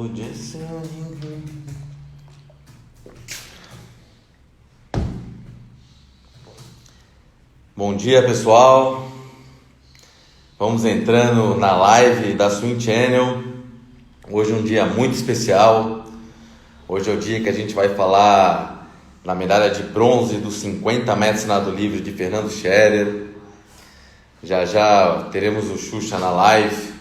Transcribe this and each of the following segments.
podia ser ninguém. Bom dia, pessoal. Vamos entrando na live da Swim Channel. Hoje é um dia muito especial. Hoje é o dia que a gente vai falar na medalha de bronze dos 50 metros nado livre de Fernando Scherer. Já teremos o Xuxa na live.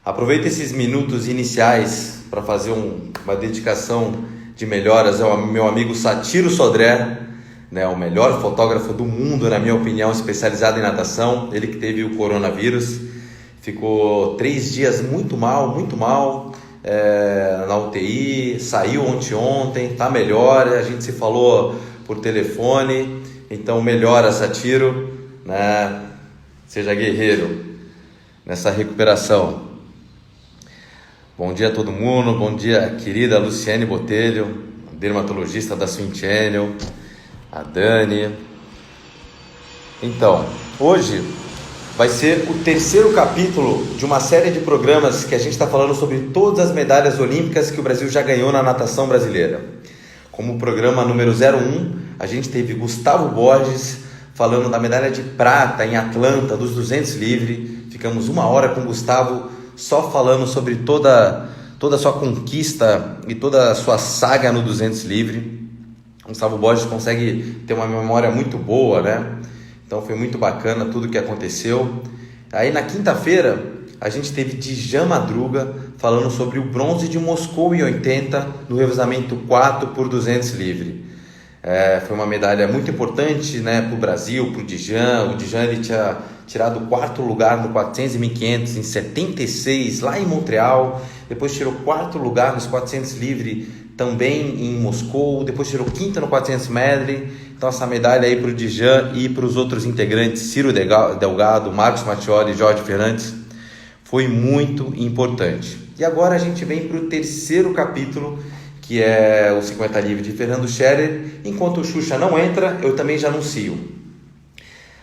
Aproveita esses minutos iniciais para fazer uma dedicação de melhoras ao meu amigo Satiro Sodré, né, o melhor fotógrafo do mundo, na minha opinião, especializado em natação. Ele que teve o coronavírus, ficou 3 dias muito mal, na UTI, saiu ontem, tá melhor, a gente se falou por telefone, então melhora, Satiro, né? Seja guerreiro nessa recuperação. Bom dia a todo mundo, bom dia querida Luciane Botelho, dermatologista da Swim Channel, a Dani. Então, hoje vai ser o 3º capítulo de uma série de programas que a gente está falando sobre todas as medalhas olímpicas que o Brasil já ganhou na natação brasileira. Como o programa número 01, a gente teve Gustavo Borges falando da medalha de prata em Atlanta dos 200 livre. Ficamos 1 hora com o Gustavo só falando sobre toda a sua conquista e toda a sua saga no 200 livre. O Gustavo Borges consegue ter uma memória muito boa, né? Então foi muito bacana tudo que aconteceu. Aí na quinta-feira a gente teve Djan Madruga falando sobre o bronze de Moscou em 80 no revezamento 4 por 200 livre. Foi uma medalha muito importante, né, para o Brasil, para o Djan. O Djan ele tinha tirado o 4º lugar no 400 e 1500 em 76 lá em Montreal. Depois tirou 4º lugar nos 400 livre também em Moscou. Depois tirou 5º no 400 medley. Então essa medalha aí para o Djan e para os outros integrantes, Ciro Delgado, Marcos Mattioli, Jorge Fernandes, foi muito importante. E agora a gente vem para o 3º capítulo, que é o 50 livre de Fernando Scherer. Enquanto o Xuxa não entra, eu também já anuncio.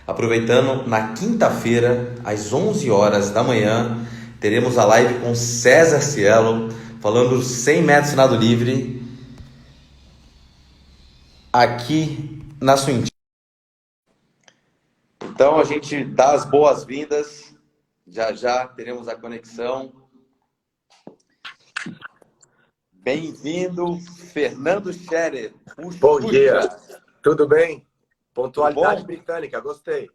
Aproveitando, na quinta-feira, às 11 horas da manhã, teremos a live com César Cielo, falando 100 metros nado livre, aqui na Swim. Então a gente dá as boas-vindas, já teremos a conexão. Bem-vindo, Fernando Scherer. Bom dia, tudo bem? Pontualidade britânica, gostei.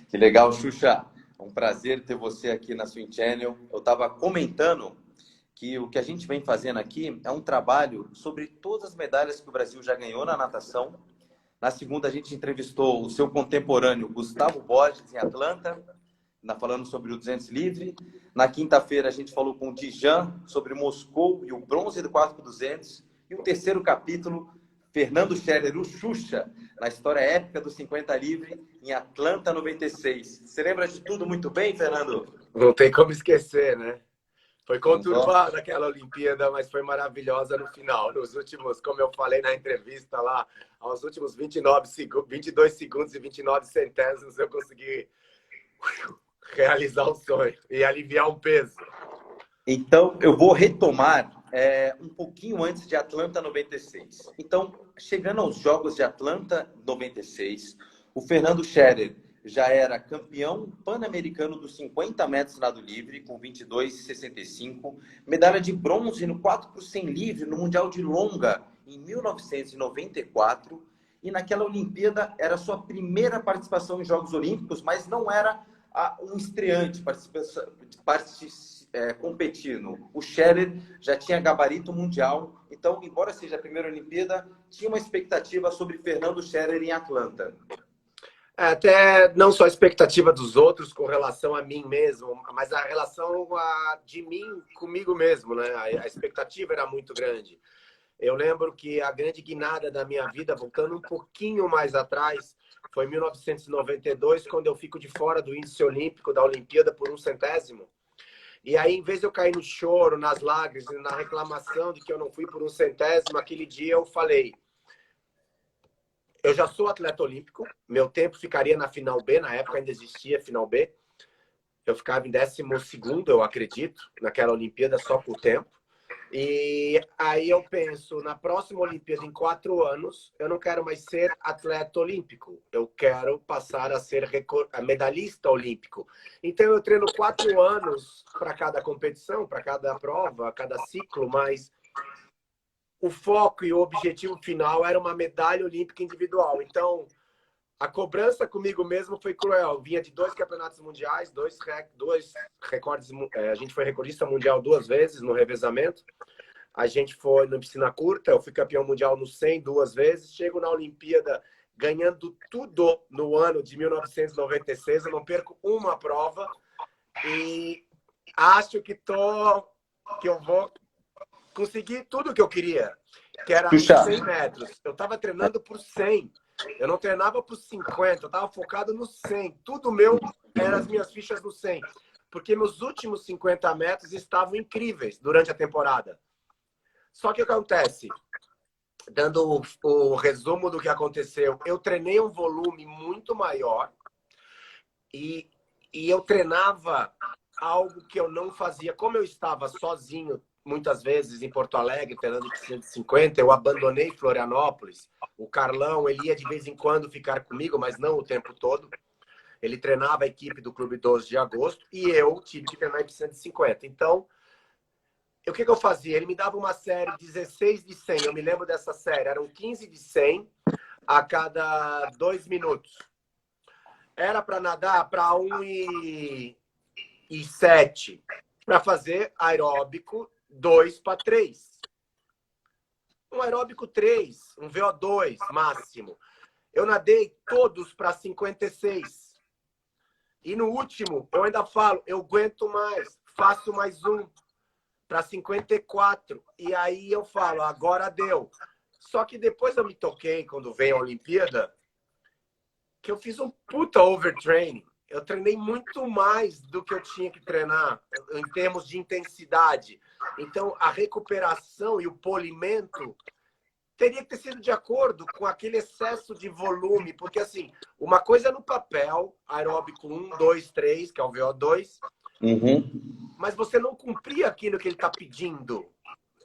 Que legal, Xuxa. É um prazer ter você aqui na Swim Channel. Eu estava comentando que o que a gente vem fazendo aqui é um trabalho sobre todas as medalhas que o Brasil já ganhou na natação. Na segunda, a gente entrevistou o seu contemporâneo, Gustavo Borges, em Atlanta, falando sobre o 200 livre. Na quinta-feira, a gente falou com o Djan sobre Moscou e o bronze do 4x200. E o 3º capítulo, Fernando Scherer, o Xuxa, na história épica do 50 livre em Atlanta 96. Você lembra de tudo muito bem, Fernando? Não tem como esquecer, né? Foi conturbada aquela Olimpíada, mas foi maravilhosa no final. Nos últimos, como eu falei na entrevista lá, aos últimos 22 segundos e 29 centésimos, eu consegui realizar o sonho e aliviar um peso. Então, eu vou retomar um pouquinho antes de Atlanta 96. Então, chegando aos Jogos de Atlanta 96, o Fernando Scherer já era campeão pan-americano dos 50 metros nado livre, com 22,65, medalha de bronze no 4 por 100 livre no Mundial de Longa, em 1994, e naquela Olimpíada era sua primeira participação em Jogos Olímpicos, mas não era um estreante competindo. O Scherer já tinha gabarito mundial, então, embora seja a primeira Olimpíada, tinha uma expectativa sobre Fernando Scherer em Atlanta. Até não só a expectativa dos outros com relação a mim mesmo, mas a relação de mim comigo mesmo, né? A expectativa era muito grande. Eu lembro que a grande guinada da minha vida, voltando um pouquinho mais atrás, foi em 1992, quando eu fico de fora do índice olímpico da Olimpíada por 1 centésimo. E aí, em vez de eu cair no choro, nas lágrimas, na reclamação de que eu não fui por 1 centésimo, aquele dia eu falei: eu já sou atleta olímpico, meu tempo ficaria na final B, na época ainda existia final B. Eu ficava em 12º, eu acredito, naquela Olimpíada, só por tempo. E aí eu penso, na próxima Olimpíada, em 4 anos, eu não quero mais ser atleta olímpico. Eu quero passar a ser medalhista olímpico. Então eu treino 4 anos para cada competição, para cada prova, cada ciclo, mas o foco e o objetivo final era uma medalha olímpica individual. Então, a cobrança comigo mesmo foi cruel. Vinha de 2 campeonatos mundiais, 2 recordes. A gente foi recordista mundial 2 vezes no revezamento. A gente foi na piscina curta. Eu fui campeão mundial no 100 2 vezes. Chego na Olimpíada ganhando tudo no ano de 1996. Eu não perco uma prova. E acho que eu vou conseguir tudo o que eu queria, que era 100 metros. Eu estava treinando por 100. Eu não treinava por 50, eu estava focado no 100. Tudo meu eram as minhas fichas no 100. Porque meus últimos 50 metros estavam incríveis durante a temporada. Só que o que acontece? Dando o resumo do que aconteceu, eu treinei um volume muito maior e eu treinava algo que eu não fazia. Como eu estava sozinho, muitas vezes em Porto Alegre, treinando de 150, eu abandonei Florianópolis. O Carlão, ele ia de vez em quando ficar comigo, mas não o tempo todo. Ele treinava a equipe do Clube 12 de Agosto e eu tive que treinar em 150. Então, o que eu fazia? Ele me dava uma série 16 de 100. Eu me lembro dessa série. Eram 15 de 100 a cada 2 minutos. Era para nadar para 1,7 para fazer aeróbico 2 para 3. Um aeróbico 3, um VO2 máximo. Eu nadei todos para 56. E no último, eu ainda falo, eu aguento mais, faço mais um para 54. E aí eu falo, agora deu. Só que depois eu me toquei, quando veio a Olimpíada, que eu fiz um puta overtraining. Eu treinei muito mais do que eu tinha que treinar em termos de intensidade. Então, a recuperação e o polimento teria que ter sido de acordo com aquele excesso de volume. Porque, assim, uma coisa é no papel, aeróbico 1, 2, 3, que é o VO2, mas você não cumpria aquilo que ele está pedindo.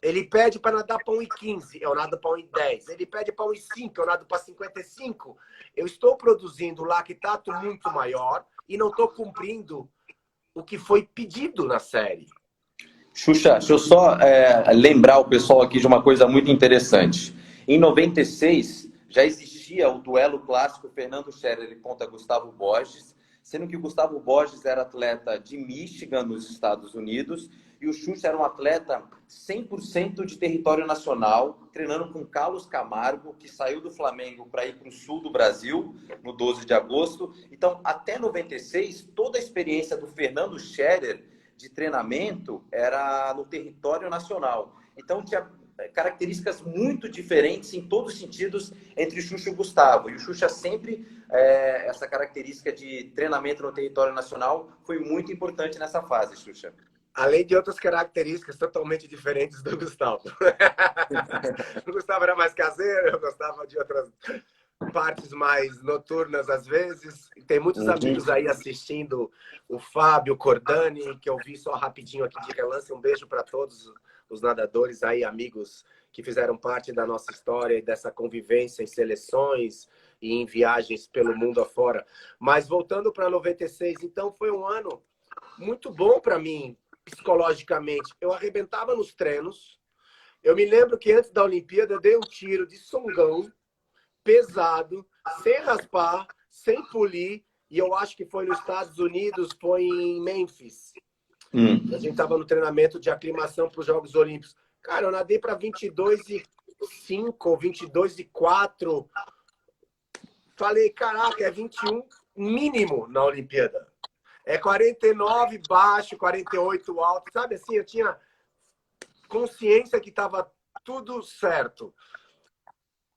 Ele pede para nadar para 1,15, eu nado para 1,10. Ele pede para 1,5, eu nado para 55. Eu estou produzindo lactato muito maior e não estou cumprindo o que foi pedido na série. Xuxa, deixa eu só lembrar o pessoal aqui de uma coisa muito interessante. Em 96, já existia o duelo clássico Fernando Scherer contra Gustavo Borges, sendo que o Gustavo Borges era atleta de Michigan, nos Estados Unidos, e o Xuxa era um atleta 100% de território nacional, treinando com Carlos Camargo, que saiu do Flamengo para ir para o sul do Brasil, no 12 de agosto. Então, até 96, toda a experiência do Fernando Scherer de treinamento era no território nacional. Então, tinha características muito diferentes em todos os sentidos entre o Xuxa e o Gustavo. E o Xuxa sempre, essa característica de treinamento no território nacional foi muito importante nessa fase, Xuxa. Além de outras características totalmente diferentes do Gustavo. O Gustavo era mais caseiro, eu gostava de outras partes mais noturnas às vezes. Tem muitos amigos aí assistindo, o Fábio Cordani, que eu vi só rapidinho aqui de relance. Um beijo para todos os nadadores aí, amigos que fizeram parte da nossa história e dessa convivência em seleções e em viagens pelo mundo afora. Mas voltando para 96, então foi um ano muito bom para mim, psicologicamente. Eu arrebentava nos treinos. Eu me lembro que antes da Olimpíada eu dei um tiro de songão, pesado, sem raspar, sem polir, e eu acho que foi nos Estados Unidos, foi em Memphis. A gente estava no treinamento de aclimação para os Jogos Olímpicos. Cara, eu nadei para 22,5 ou 22,4. Falei, caraca, é 21 mínimo na Olimpíada. É 49 baixo, 48 alto. Sabe assim, eu tinha consciência que estava tudo certo.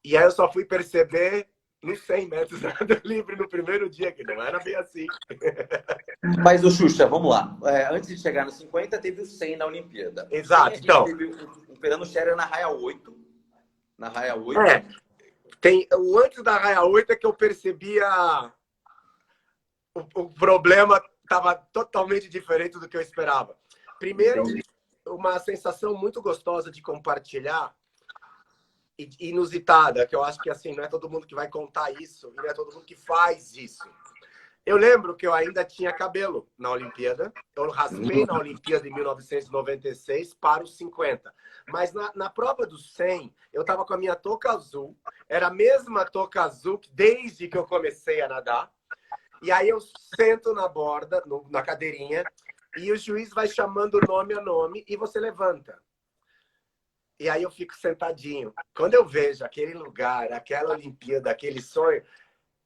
E aí eu só fui perceber nos 100 metros nado livre no primeiro dia, que não era bem assim. Mas, o Xuxa, vamos lá. Antes de chegar nos 50, teve o 100 na Olimpíada. Exato, então. Teve o Fernando Scherer na raia 8. Na raia 8. O antes da raia 8 é que eu percebia o problema estava totalmente diferente do que eu esperava. Primeiro, Entendi. uma sensação muito gostosa de compartilhar, e inusitada, que eu acho que assim, não é todo mundo que vai contar isso, e não é todo mundo que faz isso. Eu lembro que eu ainda tinha cabelo na Olimpíada. Eu raspei na Olimpíada em 1996 para os 50. Mas na prova dos 100, eu estava com a minha touca azul. Era a mesma touca azul desde que eu comecei a nadar. E aí eu sento na borda, na cadeirinha, e o juiz vai chamando nome a nome e você levanta. E aí eu fico sentadinho. Quando eu vejo aquele lugar, aquela Olimpíada, aquele sonho,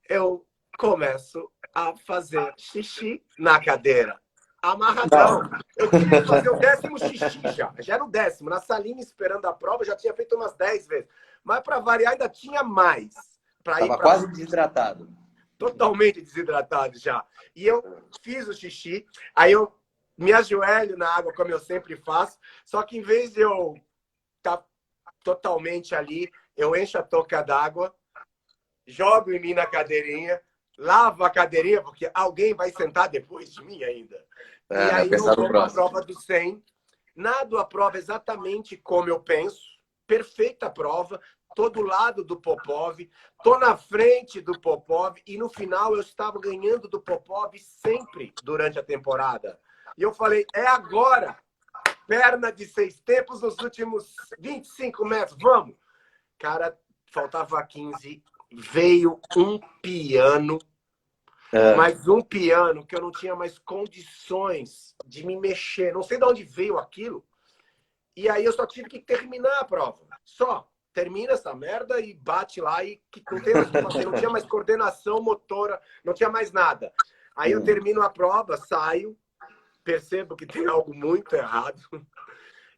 eu começo a fazer xixi na cadeira. Amarradão. Eu tinha que fazer o 10º xixi já. Já era o 10º. Na salinha, esperando a prova, eu já tinha feito umas 10 vezes. Mas para variar, ainda tinha mais. Estava quase desidratado. Totalmente desidratado já. E eu fiz o xixi, aí eu me ajoelho na água, como eu sempre faço, só que em vez de eu estar totalmente ali, eu encho a touca d'água, jogo em mim na cadeirinha, lavo a cadeirinha, porque alguém vai sentar depois de mim ainda. E aí eu vou para a prova do 100, nado a prova exatamente como eu penso, perfeita prova, tô do lado do Popov, tô na frente do Popov, e no final eu estava ganhando do Popov sempre durante a temporada. E eu falei, é agora! Perna de 6 tempos nos últimos 25 metros, vamos! Cara, faltava 15, veio um piano, mas um piano que eu não tinha mais condições de me mexer. Não sei de onde veio aquilo. E aí eu só tive que terminar a prova. Só. Termina essa merda e bate lá e que não tem mais o que fazer. Não tinha mais coordenação motora, não tinha mais nada. Aí eu termino a prova, saio, percebo que tem algo muito errado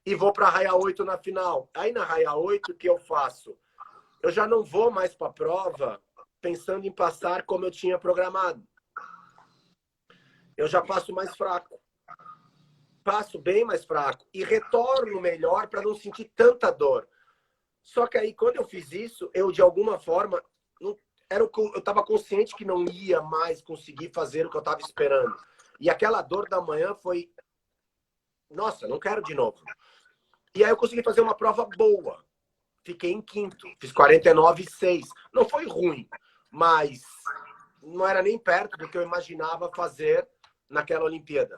e vou para a raia 8 na final. Aí na raia 8, o que eu faço? Eu já não vou mais para a prova pensando em passar como eu tinha programado. Eu já passo mais fraco. Passo bem mais fraco e retorno melhor para não sentir tanta dor. Só que aí, quando eu fiz isso, eu, de alguma forma, eu estava consciente que não ia mais conseguir fazer o que eu estava esperando. E aquela dor da manhã foi... Nossa, não quero de novo. E aí eu consegui fazer uma prova boa. Fiquei em quinto. Fiz 49,6. Não foi ruim, mas não era nem perto do que eu imaginava fazer naquela Olimpíada.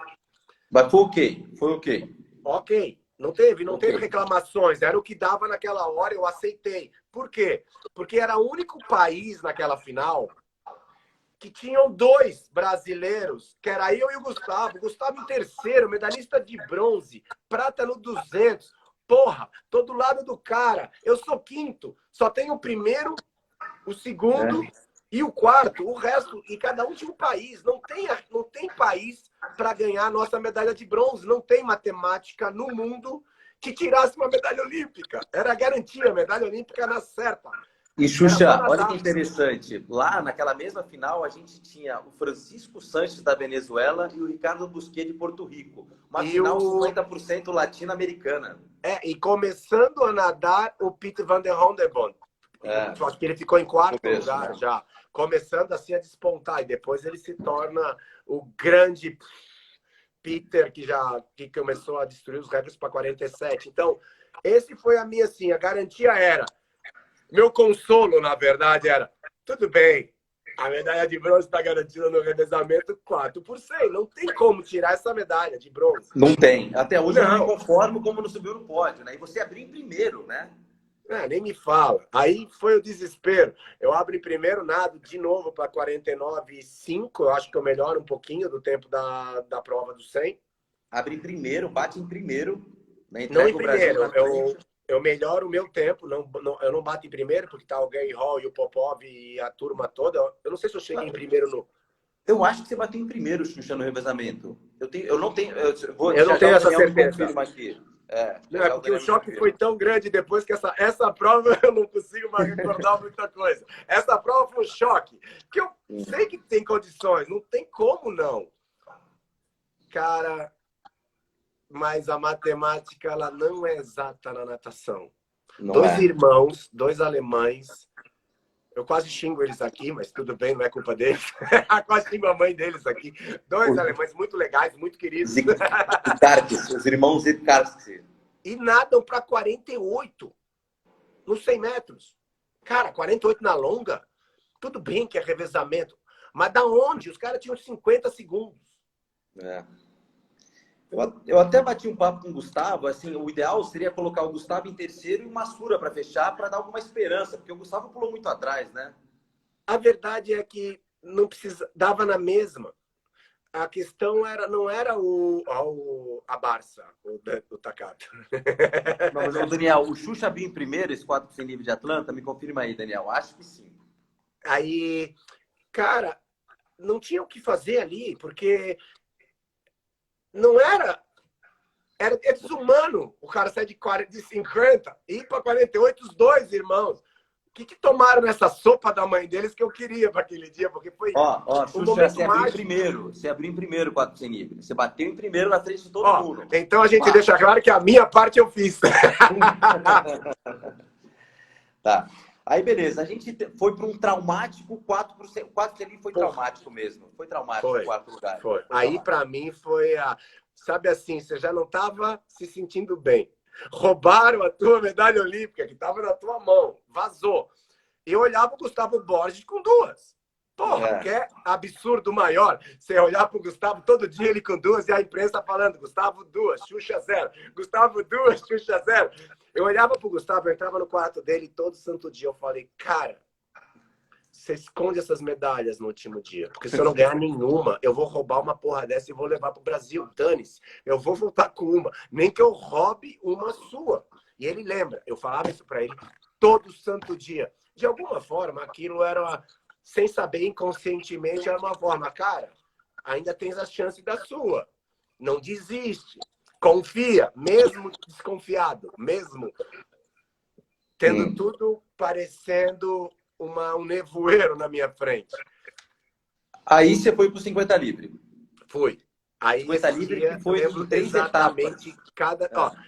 Mas foi ok. Foi ok. Ok. Não teve reclamações. Era o que dava naquela hora, eu aceitei. Por quê? Porque era o único país naquela final que tinham 2 brasileiros, que era eu e o Gustavo. Gustavo em terceiro, medalhista de bronze, prata no 200. Porra, tô do lado do cara. Eu sou quinto. Só tenho o primeiro, o segundo e o quarto. O resto, e cada um tinha um país. Não tem país para ganhar a nossa medalha de bronze. Não tem matemática no mundo que tirasse uma medalha olímpica. Era garantia, a medalha olímpica na certa. E, Xuxa, olha que interessante. Lá, naquela mesma final, a gente tinha o Francisco Sanches, da Venezuela, e o Ricardo Busquet, de Porto Rico. Uma final 50% latino-americana. E começando a nadar o Pieter van der Hondenbond. Acho que ele ficou em quarto lugar já. Começando assim a despontar. E depois ele se torna o grande Peter, que começou a destruir os recordes para 47. Então, esse foi a minha, assim, a garantia era... Meu consolo, na verdade, era... Tudo bem, a medalha de bronze está garantida no revezamento 4%. Não tem como tirar essa medalha de bronze. Não tem. Até hoje eu não me conformo como não subiu no pódio, né? E você abriu em primeiro, né? Nem me fala. Aí foi o desespero. Eu abro em primeiro, nado de novo para 49,5. Eu acho que eu melhoro um pouquinho do tempo da prova do 100. Abre em primeiro, bate em primeiro. Né? Não em primeiro. Eu melhoro o meu tempo. Eu não bato em primeiro, porque tá o Gary Hall e o Popov e a turma toda. Eu não sei se eu cheguei em primeiro no... Eu acho que você bateu em primeiro, Xuxa, no revezamento. Eu não tenho essa certeza. Aqui. Não, é porque o choque foi tão grande depois que essa prova eu não consigo mais recordar muita coisa. Essa prova foi um choque. Porque eu sei que tem condições, não tem como não. Cara, mas a matemática ela não é exata na natação. Não 2 irmãos, 2 alemães, Eu quase xingo eles aqui, mas tudo bem, não é culpa deles. Quase xingo a mãe deles aqui. Dois alemães muito legais, muito queridos. Zickartz, os irmãos Zickartz. E nadam para 48 nos 100 metros. Cara, 48 na longa, tudo bem que é revezamento. Mas da onde? Os caras tinham 50 segundos. É. Eu até bati um papo com o Gustavo, assim, o ideal seria colocar o Gustavo em terceiro e o Massura para fechar, para dar alguma esperança, porque o Gustavo pulou muito atrás, né? A verdade é que não precisa, dava na mesma. A questão não era a Barça, o Takata. Não, mas, Daniel, o Xuxa abriu em primeiro esse 4 sem livre de Atlanta? Me confirma aí, Daniel. Acho que sim. Aí, cara, não tinha o que fazer ali, porque não era é desumano o cara sair de 50 e ir para 48, os dois irmãos. O que tomaram nessa sopa da mãe deles que eu queria para aquele dia? Porque foi um momento mágico. Você abriu em primeiro 4 sem livre. Você bateu em primeiro na frente de todo mundo. Então a gente deixa claro que a minha parte eu fiz. Tá. Aí, beleza. A gente foi para um traumático 4%. 4 sem livre foi traumático mesmo. Foi traumático em quarto lugar. Foi. Aí, para mim, foi a... Sabe assim, você já não estava se sentindo bem. Roubaram a tua medalha olímpica, que estava na tua mão. Vazou. Eu olhava o Gustavo Borges com duas. Porra, que é absurdo maior. Você olhar para o Gustavo todo dia, ele com duas, e a imprensa falando, Gustavo, duas, Xuxa, zero. Gustavo, duas, Xuxa, zero. Eu olhava para o Gustavo, eu entrava no quarto dele todo santo dia. Eu falei, cara, você esconde essas medalhas no último dia. Porque se eu não ganhar nenhuma, eu vou roubar uma porra dessa e vou levar para o Brasil. Dane-se. Eu vou voltar com uma. Nem que eu roube uma sua. E ele lembra. Eu falava isso para ele todo santo dia. De alguma forma, aquilo era... Sem saber, inconscientemente, era uma forma. Cara, ainda tens a chance da sua. Não desiste. Confia, mesmo desconfiado. Mesmo tendo tudo parecendo um nevoeiro na minha frente. Aí você foi para o 50 livre. Fui. Aí 50 livre que foi de 3 etapas.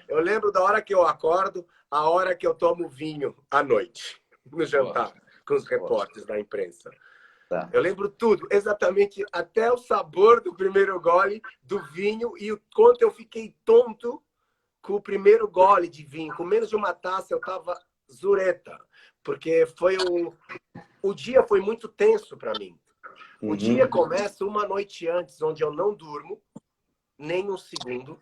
Eu lembro da hora que eu acordo, a hora que eu tomo vinho à noite, no jantar. Com os repórteres da imprensa. Tá. Eu lembro tudo, exatamente, até o sabor do primeiro gole do vinho e o quanto eu fiquei tonto com o primeiro gole de vinho. Com menos de uma taça eu tava zureta, porque foi o dia foi muito tenso para mim. O dia começa uma noite antes, onde eu não durmo nem um segundo.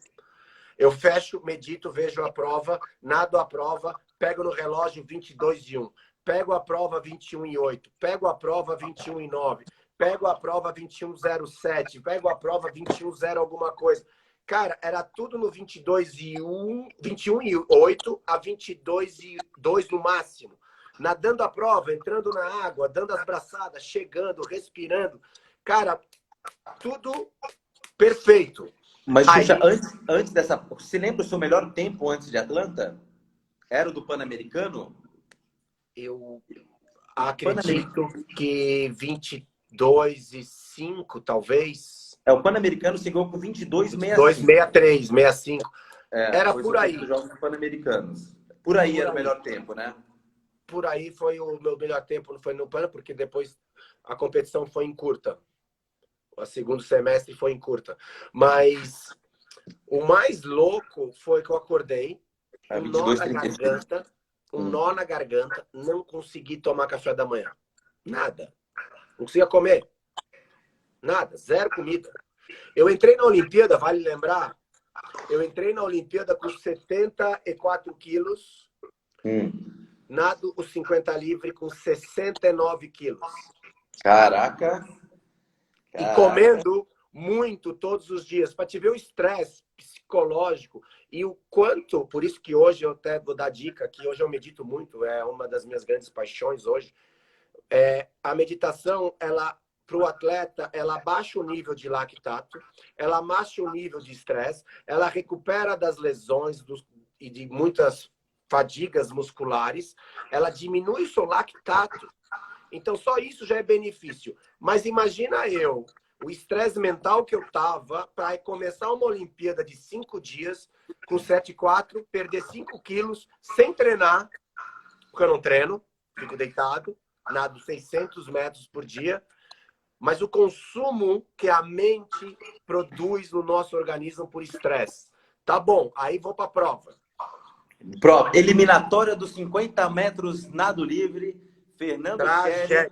Eu fecho, medito, vejo a prova, nado a prova, pego no relógio 22:01. Pego a prova 21:08, pego a prova 21:09, pego a prova 21:07, pego a prova 21:0 alguma coisa. Cara, era tudo no 22:01, 21:08 a 22:02 no máximo. Nadando a prova, entrando na água, dando as braçadas, chegando, respirando. Cara, tudo perfeito. Mas, Xuxa, antes dessa... Você lembra o seu melhor tempo antes de Atlanta? Era o do Pan-Americano? Eu acredito que 22:05, talvez. O Pan-Americano chegou com 22:65. 2:63, 65. Era por aí. Jogos Pan-Americanos. Por aí era o melhor tempo, né? Por aí foi o meu melhor tempo, não foi no Pan, porque depois a competição foi em curta. O segundo semestre foi em curta. Mas o mais louco foi que eu acordei, um nó na garganta, não consegui tomar café da manhã. Nada. Não conseguia comer. Nada. Zero comida. Eu entrei na Olimpíada, vale lembrar, eu entrei na Olimpíada com 74 quilos, nado os 50 livre com 69 quilos. Caraca! E comendo muito todos os dias, para te ver o estresse psicológico e o quanto, por isso que hoje eu até vou dar dica, que hoje eu medito muito, é uma das minhas grandes paixões hoje. A meditação, ela para o atleta, ela baixa o nível de lactato, ela baixa o nível de estresse, ela recupera das lesões e de muitas fadigas musculares, ela diminui o seu lactato. Então, só isso já é benefício. Mas imagina o estresse mental que eu tava para começar uma Olimpíada de 5 dias, com 7,4, perder 5 quilos, sem treinar, porque eu não treino, fico deitado, nado 600 metros por dia, mas o consumo que a mente produz no nosso organismo por estresse. Tá bom, aí vou para a prova. Eliminatória dos 50 metros nado livre, Fernando Scherer,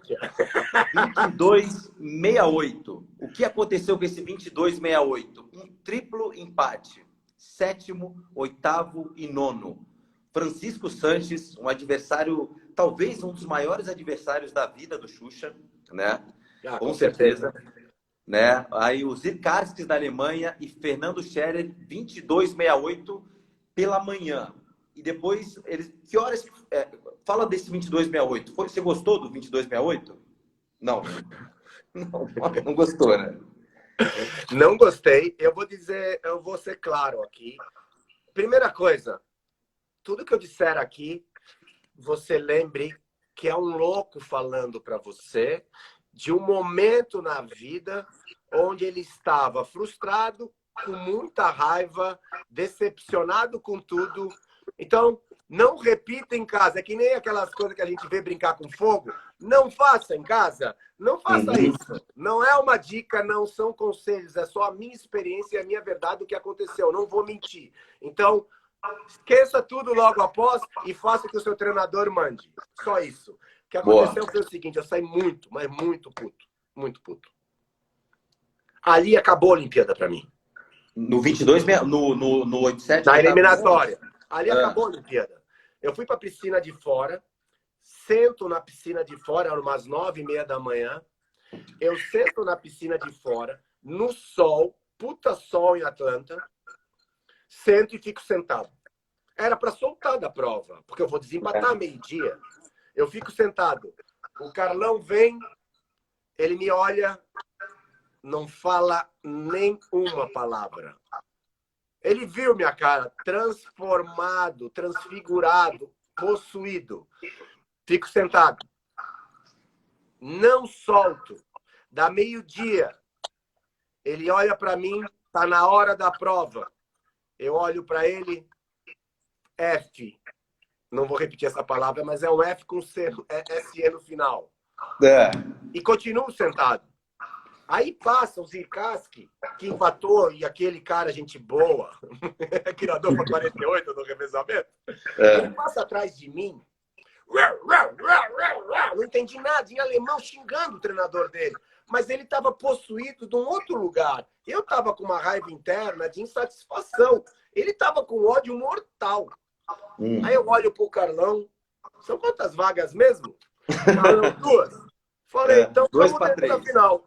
22,68. O que aconteceu com esse 22,68? Um triplo empate. 7º, 8º e 9º. Francisco Sanches, um adversário, talvez um dos maiores adversários da vida do Xuxa, né? Com certeza. Né? Aí o Zirkarskis da Alemanha e Fernando Scherer, 22,68 pela manhã. E depois, que horas... fala desse 22,68. Você gostou do 22,68? Não. Não gostou, né? Não gostei. Eu vou ser claro aqui. Primeira coisa, tudo que eu disser aqui, você lembre que é um louco falando para você de um momento na vida onde ele estava frustrado, com muita raiva, decepcionado com tudo. Então, não repita em casa. É que nem aquelas coisas que a gente vê brincar com fogo. Não faça em casa. Não faça isso. Não é uma dica, não são conselhos. É só a minha experiência e a minha verdade do que aconteceu. Não vou mentir. Então, esqueça tudo logo após e faça o que o seu treinador mande. Só isso. O que aconteceu foi o seguinte, eu saí muito, mas muito puto. Muito puto. Ali acabou a Olimpíada para mim. No 22, no 87? Na eliminatória. Ali acabou a Olimpíada. Eu fui para a piscina de fora, sento na piscina de fora, eram umas 9h30 da manhã. Eu sento na piscina de fora, no sol, puta sol em Atlanta, sento e fico sentado. Era para soltar da prova, porque eu vou desempatar meio-dia. Eu fico sentado. O Carlão vem, ele me olha, não fala nem uma palavra. Ele viu minha cara transformado, transfigurado, possuído. Fico sentado. Não solto. Dá meio-dia. Ele olha para mim, tá na hora da prova. Eu olho para ele, F. Não vou repetir essa palavra, mas é um F com C, SE no final. E continuo sentado. Aí passa o Zirkarskis, que empatou, e aquele cara, gente boa, criador para 48 do revezamento, ele passa atrás de mim, não entendi nada, em alemão, xingando o treinador dele. Mas ele estava possuído de um outro lugar. Eu estava com uma raiva interna de insatisfação. Ele estava com ódio mortal. Aí eu olho pro Carlão, são quantas vagas mesmo? Carlão, 2. Falei, então vamos dentro da final.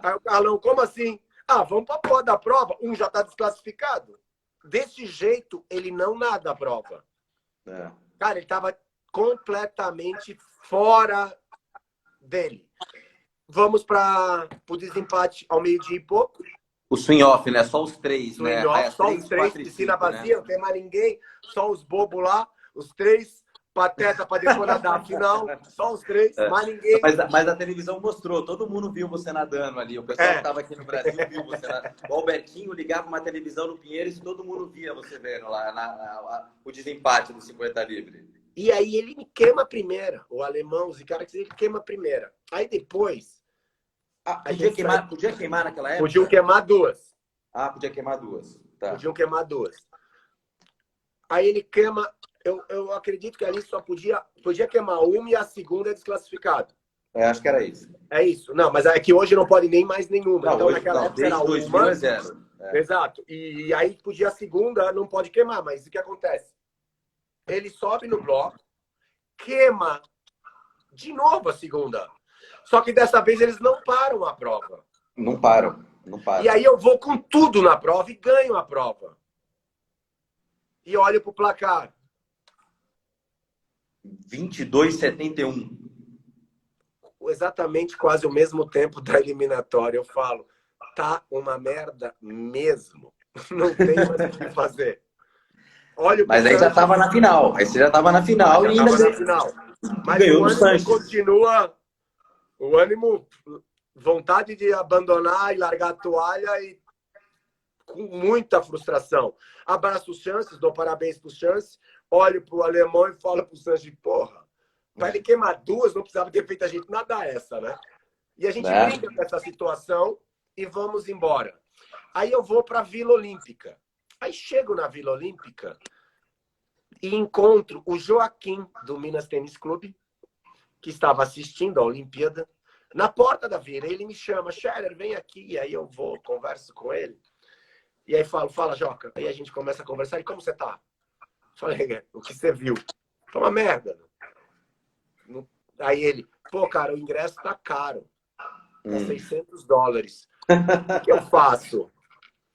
Aí o Carlão, como assim? Vamos para a porra da prova. Um já está desclassificado. Desse jeito, ele não nada a prova. Cara, ele estava completamente fora dele. Vamos para o desempate ao meio-dia e pouco. O swing-off, né? Só os três, né? Só os três, piscina vazia, não tem mais ninguém. Só os bobos lá, os três. Pateta para depois nadar a final, só os três, mais ninguém. Mas a televisão mostrou, todo mundo viu você nadando ali. O pessoal que estava aqui no Brasil viu você nadando. O Albertinho ligava uma televisão no Pinheiros e todo mundo via você vendo lá o desempate do 50 livre. E aí ele me queima a primeira, o alemão, os caras ele queima a primeira. Aí depois. Podia queimar naquela época? Podiam queimar 2. Podia queimar 2. Tá. Podiam queimar 2. Aí ele queima. Eu acredito que ali só podia queimar uma e a segunda é desclassificado. Acho que era isso. É isso. Não, mas é que hoje não pode nem mais nenhuma. Não, então hoje, naquela época era 2000 é 0. Exato. E aí podia a segunda, não pode queimar. Mas o que acontece? Ele sobe no bloco, queima de novo a segunda. Só que dessa vez eles não param a prova. Não param. E aí eu vou com tudo na prova e ganho a prova. E olho pro placar. 22,71. Exatamente quase o mesmo tempo da eliminatória. Eu falo, tá uma merda mesmo. Não tem mais o que fazer. Mas aí já estava na final. Aí você já estava na final e ainda na final. Mas ganhou o no ânimo Sanches. Continua. O ânimo, vontade de abandonar e largar a toalha e com muita frustração. Abraço os chances, dou parabéns para os chances. Olho pro alemão e falo pro Sanches, porra, Para ele queimar 2, não precisava ter feito a gente nadar essa, né? E a gente brinca com essa situação e vamos embora. Aí eu vou para a Vila Olímpica. Aí chego na Vila Olímpica e encontro o Joaquim, do Minas Tênis Clube, que estava assistindo a Olimpíada, na porta da Vila. Ele me chama, Scherer, vem aqui. E aí eu vou, converso com ele. E aí fala, Joca. Aí a gente começa a conversar. E como você tá? Falei, o que você viu? Foi uma merda. Aí ele, pô, cara, o ingresso tá caro. Tá $600. O que eu faço?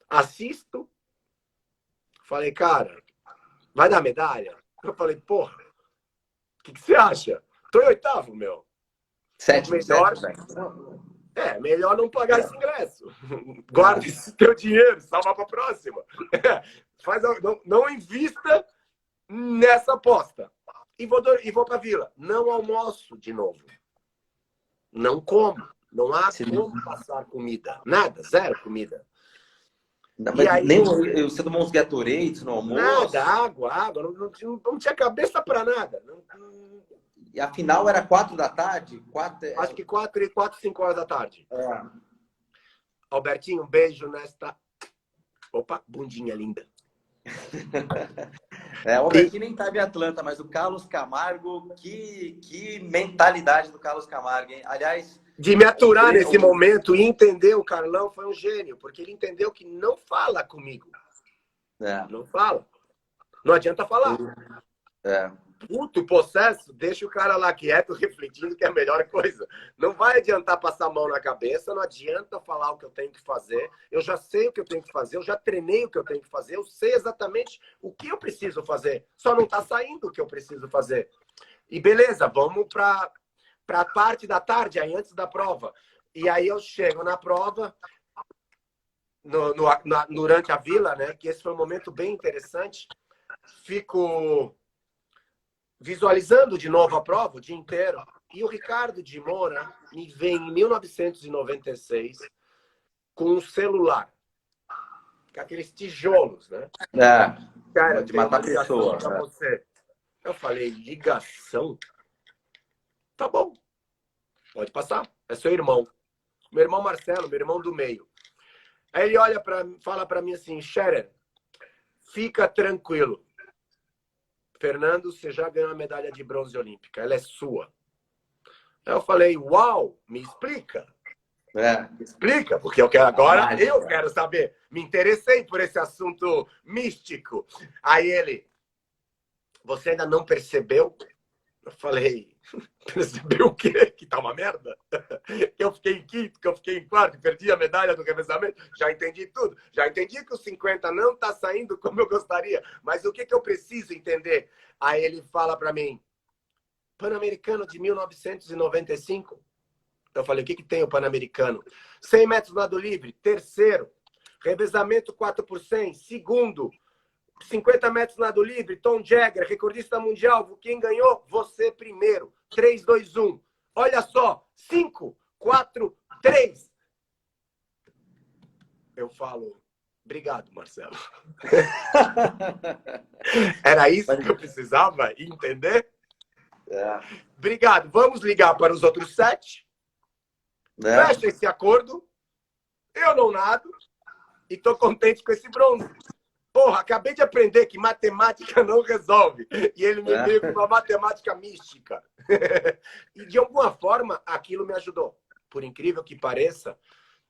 Assisto? Falei, cara, vai dar medalha? Eu falei, porra, o que você acha? Tô em 8º, meu. Melhor, melhor não pagar esse ingresso. Guarda esse teu dinheiro, salva pra próxima. Não invista nessa aposta. E vou pra Vila. Não almoço de novo. Não como. Não há como passar comida. Nada, zero comida. Não, mas aí, nem você tomou uns Gatorades no almoço? Nada, água. Não tinha cabeça para nada. E a final era 4 da tarde? Acho que 4, 5 horas da tarde. É. Albertinho, um beijo nesta... Opa, bundinha linda. O Albertinho nem estava em Atlanta, mas o Carlos Camargo, que mentalidade do Carlos Camargo, hein? Aliás... De me aturar nesse momento e entender o Carlão foi um gênio, porque ele entendeu que não fala comigo. Não fala. Não adianta falar. Puto, possesso, deixa o cara lá quieto, refletindo, que é a melhor coisa. Não vai adiantar passar a mão na cabeça, não adianta falar o que eu tenho que fazer. Eu já sei o que eu tenho que fazer, eu já treinei o que eu tenho que fazer, eu sei exatamente o que eu preciso fazer. Só não tá saindo o que eu preciso fazer. E beleza, vamos para a parte da tarde, aí antes da prova. E aí eu chego na prova, durante a Vila, né? Que esse foi um momento bem interessante. Fico visualizando de novo a prova o dia inteiro. E o Ricardo de Moura me vem em 1996 com um celular. Com aqueles tijolos, né? Cara, de matar pessoa. Você. Eu falei, ligação? Tá bom. Pode passar. É seu irmão. Meu irmão Marcelo, meu irmão do meio. Aí ele fala para mim assim, Scherer, fica tranquilo. Fernando, você já ganhou a medalha de bronze olímpica. Ela é sua. Aí eu falei, uau, me explica. Me explica, porque eu quero saber. Me interessei por esse assunto místico. Aí ele, você ainda não percebeu? Eu falei, percebeu o quê? Que tá uma merda? Que eu fiquei em quinto, que eu fiquei em quarto, que perdi a medalha do revezamento. Já entendi tudo. Já entendi que o 50 não tá saindo como eu gostaria. Mas o que eu preciso entender? Aí ele fala para mim, Pan-Americano de 1995. Eu falei, o que tem o Pan-Americano? 100 metros nado livre, terceiro. Revezamento 4 por 100, segundo. 50 metros nado livre, Tom Jagger, recordista mundial. Quem ganhou? Você primeiro. 3, 2, 1. Olha só. 5, 4, 3. Eu falo, obrigado, Marcelo. Era isso que eu precisava entender? Obrigado. Vamos ligar para os outros 7. Fecha esse acordo. Eu não nado. E tô contente com esse bronze. Porra, acabei de aprender que matemática não resolve. E ele me veio com uma matemática mística. E de alguma forma, aquilo me ajudou. Por incrível que pareça,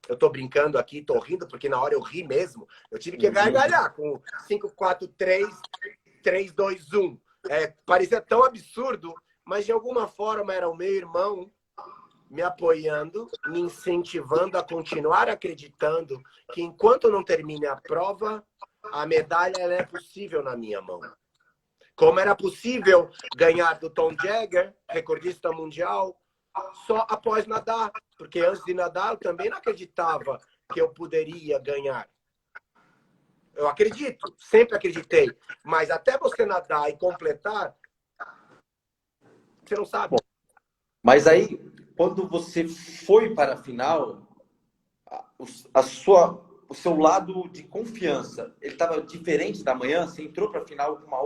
eu tô brincando aqui, tô rindo, porque na hora eu ri mesmo. Eu tive que gargalhar com 5, 4, 3, 3, 2, 1. Parecia tão absurdo, mas de alguma forma era o meu irmão me apoiando, me incentivando a continuar acreditando que enquanto não termine a prova, a medalha ela é possível na minha mão. Como era possível ganhar do Tom Jagger, recordista mundial, só após nadar. Porque antes de nadar, eu também não acreditava que eu poderia ganhar. Eu acredito, sempre acreditei. Mas até você nadar e completar, você não sabe. Mas aí, quando você foi para a final, o seu lado de confiança, ele estava diferente da manhã? Você entrou para a final com uma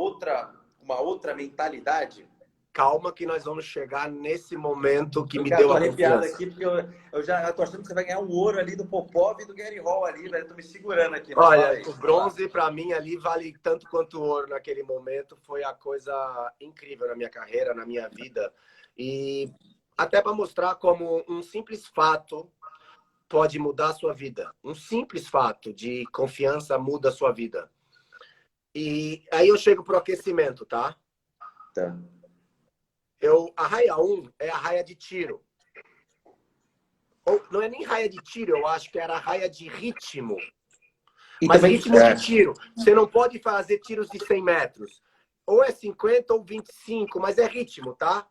outra mentalidade? calma que nós vamos chegar nesse momento que me Cara, deu tô a arrepiado confiança. aqui, porque eu já tô achando que você vai ganhar o ouro ali do Popov e do Gary Hall ali, velho. Eu tô me segurando aqui. Mas fala Olha, aí, o fala. bronze para mim ali vale tanto quanto o ouro naquele momento. Foi a coisa incrível na minha carreira, na minha vida. E até para mostrar como um simples fato pode mudar a sua vida. Um simples fato de confiança muda a sua vida. E aí eu chego pro aquecimento, tá? Tá. A raia 1 é a raia de tiro. Ou, não é nem raia de tiro, eu acho que era raia de ritmo. E Mas também, ritmo de tiro. Você não pode fazer tiros de 100 metros. Ou é 50 ou 25, mas é ritmo, tá?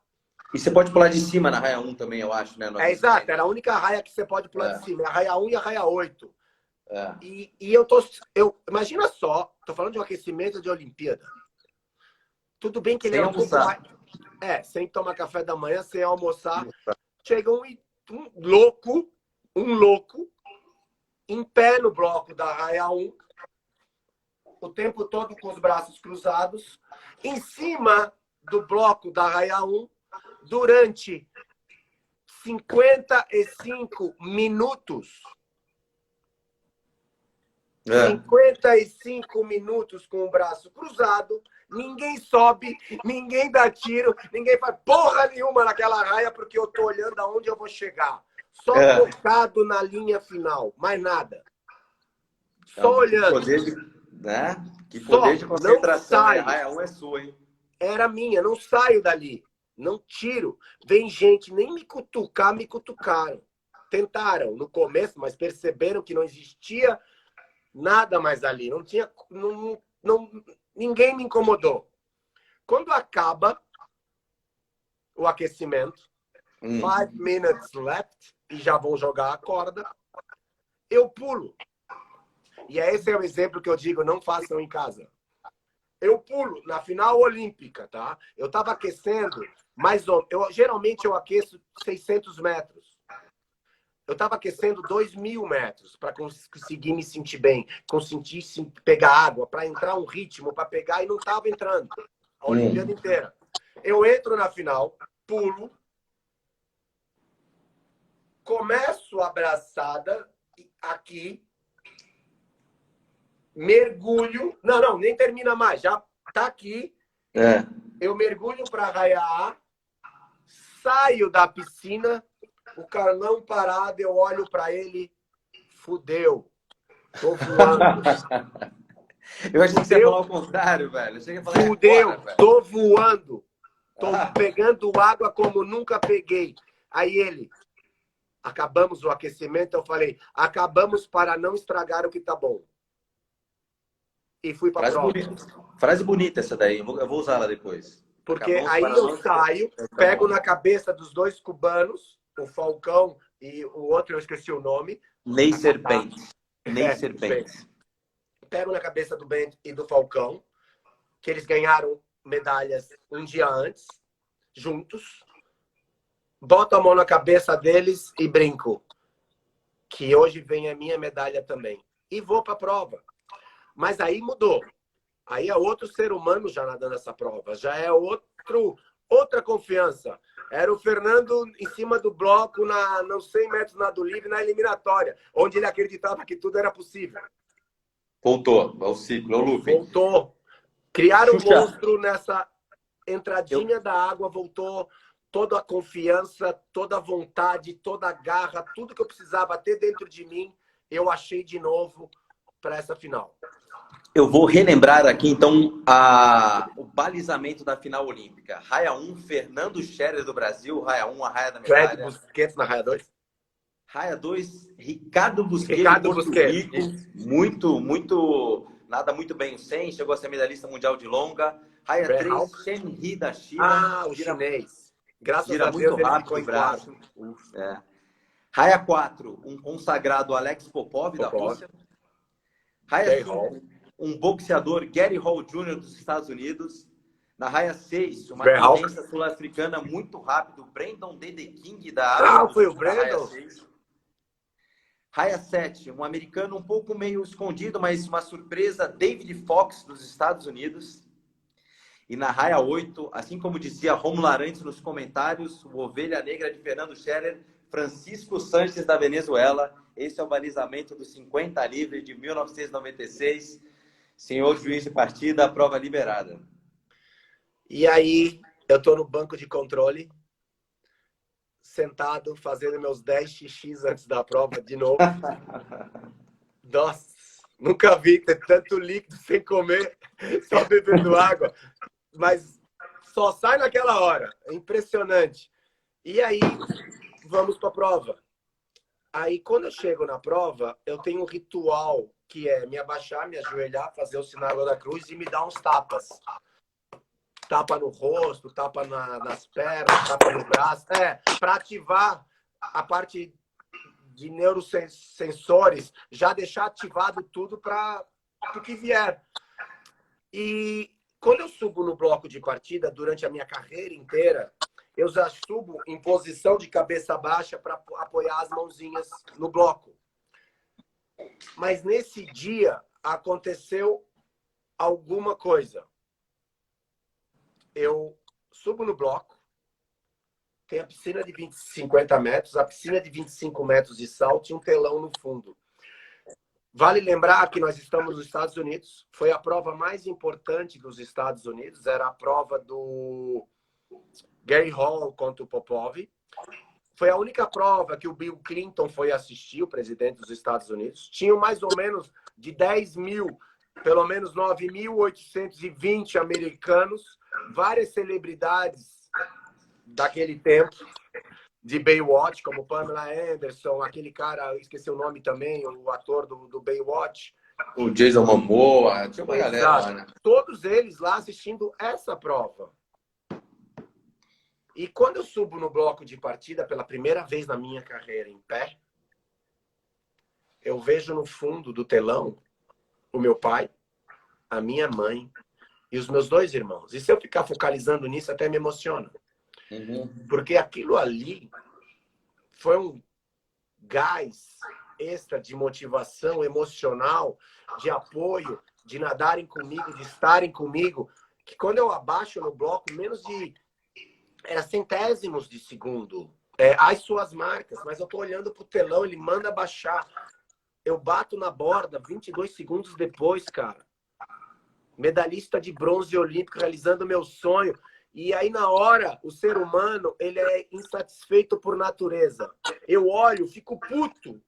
e você pode pular de cima na raia 1 também, eu acho, né? É exato, era a única raia que você pode pular de cima. É a raia 1 e a raia 8. É. E imagina só, tô falando de um aquecimento de Olimpíada. Tudo bem que ele Sem é um pouco almoçar. mais... sem tomar café da manhã, sem almoçar. Chega um louco, em pé no bloco da raia 1, o tempo todo com os braços cruzados, em cima do bloco da raia 1, durante 55 minutos. 55 minutos com o braço cruzado, ninguém sobe, ninguém dá tiro, ninguém faz porra nenhuma naquela raia, porque eu tô olhando aonde eu vou chegar. Só focado na linha final, mais nada. Só olhando. Que poder de, né? Que poder de concentração. A raia 1 é sua, hein? Era minha, não saio dali. Não tiro. Vem gente, nem me cutucar, me cutucaram. Tentaram no começo, mas perceberam que não existia nada mais ali. Não tinha. Ninguém me incomodou. Quando acaba o aquecimento, 5 minutes left, e já vão jogar a corda, eu pulo. E esse é o exemplo que eu digo, não façam em casa. Eu pulo na final olímpica, tá? Eu tava aquecendo, geralmente eu aqueço 600 metros. Eu tava aquecendo 2.000 metros para conseguir me sentir bem, conseguir pegar água, para entrar um ritmo, para pegar, e não tava entrando. A Olimpíada inteira. Eu entro na final, pulo, começo a braçada aqui, mergulho. Não, nem termina mais. Já tá aqui. Eu mergulho para a raia A, saio da piscina, o Carlão parado, eu olho para ele, fudeu. Tô voando. Eu achei que você ia falar o contrário, velho. Fudeu, tô voando. Tô pegando água como nunca peguei. Aí ele, acabamos o aquecimento, eu falei, acabamos para não estragar o que tá bom. E fui para a prova. Frase bonita essa daí, eu vou usar ela depois. Porque aí eu saio, pego na cabeça dos dois cubanos, o Falcão e o outro, eu esqueci o nome. Ney Serpente. Ney Serpente. Pego na cabeça do Bento e do Falcão, que eles ganharam medalhas um dia antes, juntos. Boto a mão na cabeça deles e brinco. Que hoje vem a minha medalha também. E vou para a prova. Mas aí mudou. Aí é outro ser humano já nadando essa prova. Já é outra confiança. Era o Fernando em cima do bloco, nos 100 metros nado livre, na eliminatória, onde ele acreditava que tudo era possível. Voltou, é o ciclo, é o looping. Voltou. Criaram um monstro nessa entradinha da água, voltou toda a confiança, toda a vontade, toda a garra, tudo que eu precisava ter dentro de mim, eu achei de novo para essa final. Eu vou relembrar aqui, então, o balizamento da final olímpica. Raia 1, Fernando Scherer do Brasil. Raia 1, a raia da medalha. Fred Busquets na raia 2. Raia 2, Ricardo Busquets de Porto Rico. Nada muito bem o 100. Chegou a ser medalhista mundial de longa. Raia 3, Shen He da China. O chinês. Graças a Deus muito ele rápido ficou em braço. Raia 4, um consagrado Alex Popov da Rússia. Raia 5, um boxeador, Gary Hall Jr. dos Estados Unidos. Na raia 6, uma tendência sul-africana muito rápido, Brandon Dede King da África. Foi o Brandon? Raia 7, um americano um pouco meio escondido, mas uma surpresa, David Fox dos Estados Unidos. E na raia 8, assim como dizia Romulo Arantes nos comentários, o Ovelha Negra de Fernando Scherer, Francisco Sanches da Venezuela. Esse é o balizamento dos 50 livres de 1996. Senhor juiz de partida, a prova liberada. E aí, eu tô no banco de controle, sentado, fazendo meus 10 xixis antes da prova de novo. Nossa, nunca vi ter tanto líquido sem comer, só bebendo água. Mas só sai naquela hora. É impressionante. E aí, vamos para a prova. Aí, quando eu chego na prova, eu tenho um ritual que é me abaixar, me ajoelhar, fazer o sinal da cruz e me dar uns tapas. Tapa no rosto, tapa nas pernas, tapa no braço. Para ativar a parte de neurosensores, já deixar ativado tudo para o que vier. E quando eu subo no bloco de partida, durante a minha carreira inteira, eu já subo em posição de cabeça baixa para apoiar as mãozinhas no bloco. Mas nesse dia aconteceu alguma coisa. Eu subo no bloco, tem a piscina de 50 metros, a piscina de 25 metros de salto e um telão no fundo. Vale lembrar que nós estamos nos Estados Unidos. Foi a prova mais importante dos Estados Unidos. Era a prova do Gary Hall contra o Popov. Foi a única prova que o Bill Clinton foi assistir, o presidente dos Estados Unidos. Tinham mais ou menos de 10 mil, pelo menos 9.820 americanos, várias celebridades daquele tempo, de Baywatch, como Pamela Anderson, aquele cara, eu esqueci o nome também, o ator do Baywatch. O Jason Momoa, tinha uma galera lá, né? Todos eles lá assistindo essa prova. E quando eu subo no bloco de partida, pela primeira vez na minha carreira em pé, eu vejo no fundo do telão o meu pai, a minha mãe e os meus 2 irmãos. E se eu ficar focalizando nisso, até me emociona. Porque aquilo ali foi um gás extra de motivação emocional, de apoio, de nadarem comigo, de estarem comigo, que quando eu abaixo no bloco, menos de... Era centésimos de segundo. As suas marcas, mas eu tô olhando pro telão, ele manda baixar. Eu bato na borda 22 segundos depois, cara. Medalhista de bronze olímpico, realizando meu sonho. E aí, na hora, o ser humano, ele é insatisfeito por natureza. Eu olho, fico puto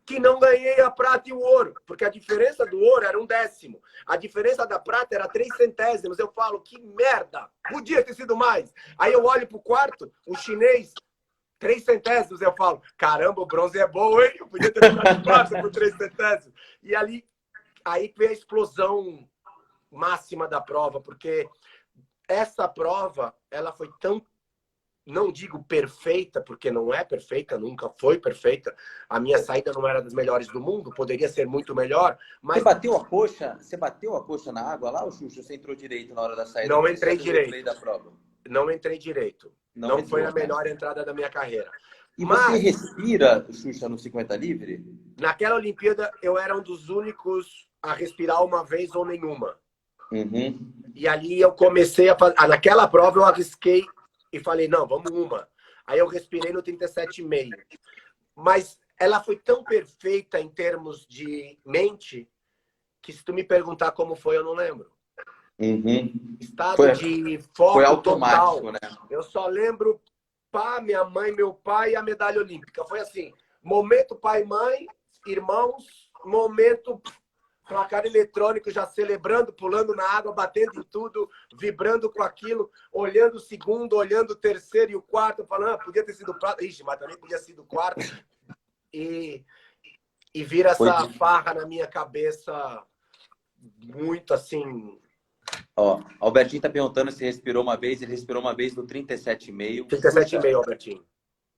que não ganhei a prata e o ouro. Porque a diferença do ouro era 1/10. A diferença da prata era 3 centésimos. Eu falo, que merda! Podia ter sido mais. Aí eu olho pro quarto, o chinês, 3 centésimos. Eu falo, caramba, o bronze é bom, hein? Eu podia ter ficado prata por 3 centésimos. E aí veio a explosão máxima da prova, porque essa prova, ela foi tão, não digo perfeita, porque não é perfeita, nunca foi perfeita. A minha saída não era das melhores do mundo, poderia ser muito melhor, mas... Você bateu a coxa na água lá, ou Xuxa? Você entrou direito na hora da saída? Não entrei direito. Da prova? Não entrei direito. Não foi a melhor entrada da minha carreira. E você respira, Xuxa, no 50 livre? Naquela Olimpíada, eu era um dos únicos a respirar uma vez ou nenhuma. E ali eu comecei a fazer... Naquela prova eu arrisquei e falei, não, vamos uma. Aí eu respirei no 37,5. Mas ela foi tão perfeita em termos de mente que se tu me perguntar como foi, eu não lembro. Estado de foco foi automático, total. Né? Eu só lembro minha mãe, meu pai e a medalha olímpica. Foi assim, momento pai e mãe, irmãos, momento... placar eletrônico, já celebrando, pulando na água, batendo em tudo, vibrando com aquilo, olhando o segundo, olhando o terceiro e o quarto, falando, podia ter sido prata. Ixi, mas também podia ter sido quarto. E vira essa farra na minha cabeça muito assim... Ó, Albertinho tá perguntando se respirou uma vez, ele respirou uma vez no 37,5. 37,5, Albertinho.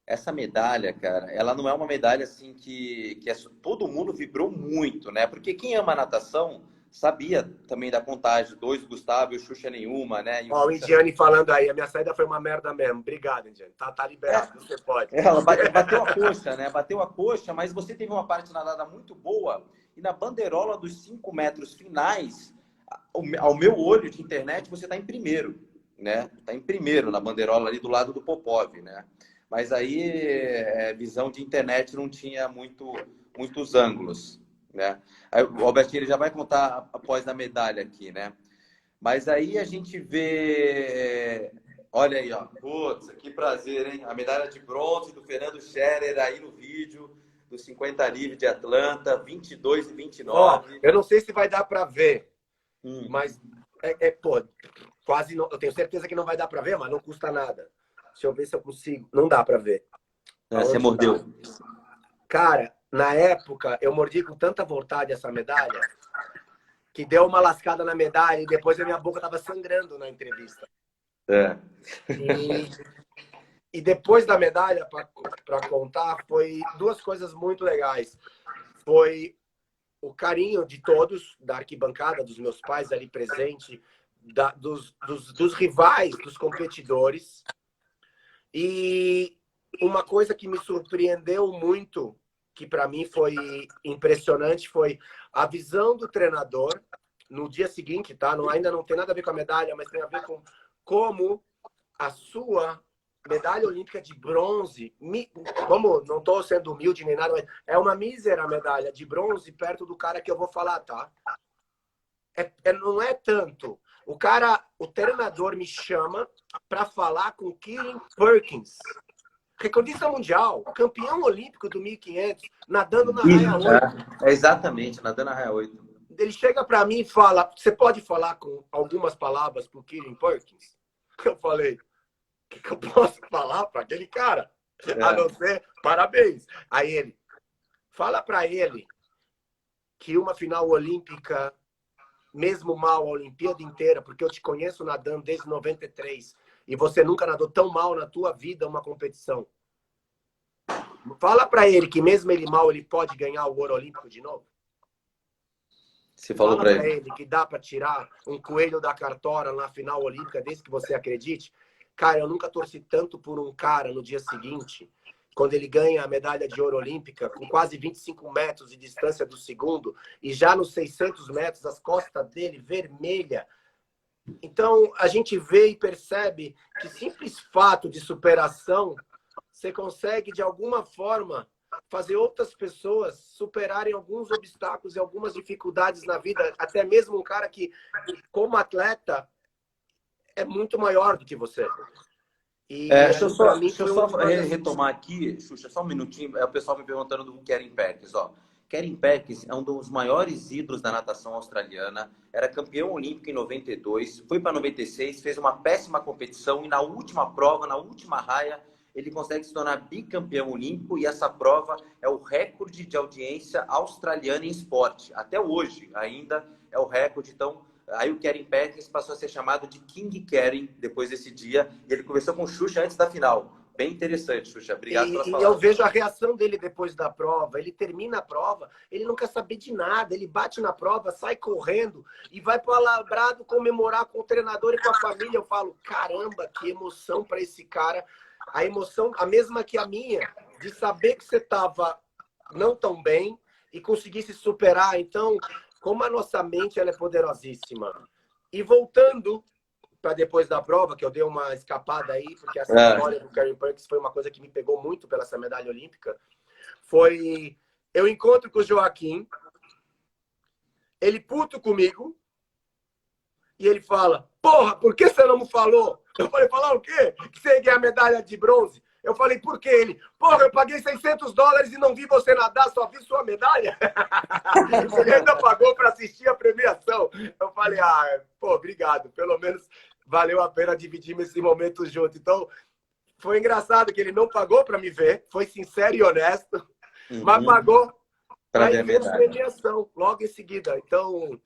Essa medalha, cara, ela não é uma medalha assim que todo mundo vibrou muito, né? Porque quem ama natação sabia também da contagem. 2, Gustavo, e o Xuxa nenhuma, né? Ó, o Indiane falando aí, a minha saída foi uma merda mesmo. Obrigado, Indiane. Tá liberado, você pode. Ela bateu a coxa, né? Bateu a coxa, mas você teve uma parte nadada muito boa. E na bandeirola dos 5 metros finais, Ao meu olho de internet, você está em primeiro, né? Está em primeiro na bandeirola ali do lado do Popov, né? Mas aí, visão de internet não tinha muitos ângulos, né? Aí, o Albertinho, ele já vai contar após a medalha aqui, né? Mas aí a gente vê... Olha aí, ó. Putz, que prazer, hein? A medalha de bronze do Fernando Scherer aí no vídeo dos 50 livre de Atlanta, 22 e 29. Eu não sei se vai dar para ver, mas pô, quase não, eu tenho certeza que não vai dar para ver, mas não custa nada. Deixa eu ver se eu consigo. Não dá para ver. Você mordeu. Tá? Cara, na época, eu mordi com tanta vontade essa medalha que deu uma lascada na medalha e depois a minha boca tava sangrando na entrevista. E depois da medalha, para contar, foi duas coisas muito legais. Foi o carinho de todos, da arquibancada, dos meus pais ali presente, dos rivais, dos competidores. E uma coisa que me surpreendeu muito, que para mim foi impressionante, foi a visão do treinador no dia seguinte, tá? Ainda não tem nada a ver com a medalha, mas tem a ver com como a sua medalha olímpica de bronze, não estou sendo humilde nem nada, mas é uma mísera medalha de bronze perto do cara que eu vou falar, tá? Não é tanto. O treinador me chama para falar com Kieran Perkins, recordista mundial, campeão olímpico do 1500, nadando na raia 8. Exatamente, nadando na raia 8. Ele chega para mim e fala, você pode falar com algumas palavras para o Kieran Perkins? Eu falei, o que eu posso falar para aquele cara? A não ser, parabéns. Aí ele, fala para ele que uma final olímpica, mesmo mal a Olimpíada inteira, porque eu te conheço nadando desde 93 e você nunca nadou tão mal na tua vida uma competição. Fala para ele que mesmo ele mal, ele pode ganhar o ouro olímpico de novo. Você falou Fala para ele que dá para tirar um coelho da cartola na final olímpica, desde que você acredite. Cara, eu nunca torci tanto por um cara no dia seguinte, quando ele ganha a medalha de ouro olímpica, com quase 25 metros de distância do segundo, e já nos 600 metros, as costas dele vermelha. Então, a gente vê e percebe que simples fato de superação, você consegue, de alguma forma, fazer outras pessoas superarem alguns obstáculos e algumas dificuldades na vida, até mesmo um cara que, como atleta, é muito maior do que você. E deixa eu só retomar aqui, Xuxa, só um minutinho. O pessoal me perguntando do Kieran Perkins. Kieran Perkins é um dos maiores ídolos da natação australiana, era campeão olímpico em 92, foi para 96, fez uma péssima competição e na última prova, na última raia, ele consegue se tornar bicampeão olímpico e essa prova é o recorde de audiência australiana em esporte. Até hoje ainda é o recorde. Então, aí o Kieran Perkins passou a ser chamado de King Kieran depois desse dia. E ele conversou com o Xuxa antes da final. Bem interessante, Xuxa. Obrigado pela palavra. E eu vejo a reação dele depois da prova. Ele termina a prova, ele não quer saber de nada. Ele bate na prova, sai correndo e vai para o Alambrado comemorar com o treinador e com a família. Eu falo, caramba, que emoção para esse cara. A emoção, a mesma que a minha, de saber que você estava não tão bem e conseguir se superar. Então, como a nossa mente ela é poderosíssima. E voltando para depois da prova, que eu dei uma escapada aí, porque essa história do Kieran Perkins foi uma coisa que me pegou muito pela essa medalha olímpica, foi eu encontro com o Joaquim, ele puto comigo, e ele fala, porra, por que você não me falou? Eu falei, falar o quê? Que você ia ganhar a medalha de bronze? Eu falei, por que ele? Porra, eu paguei $600 e não vi você nadar, só vi sua medalha. Ele ainda pagou para assistir a premiação. Eu falei, pô, obrigado. Pelo menos valeu a pena dividir esse momento junto. Então, foi engraçado que ele não pagou para me ver, foi sincero e honesto, mas pagou para ir ver a premiação logo em seguida. Então,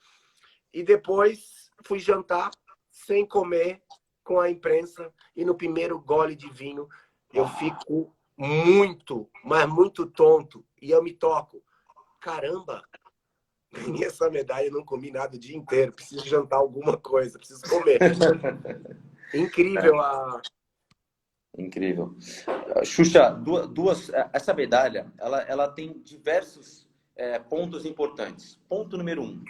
e depois fui jantar sem comer com a imprensa e no primeiro gole de vinho eu fico muito, mas muito tonto e eu me toco. Caramba, ganhei essa medalha e não comi nada o dia inteiro. Preciso jantar alguma coisa, preciso comer. Incrível Incrível. Xuxa, essa medalha, ela tem diversos pontos importantes. Ponto número 1.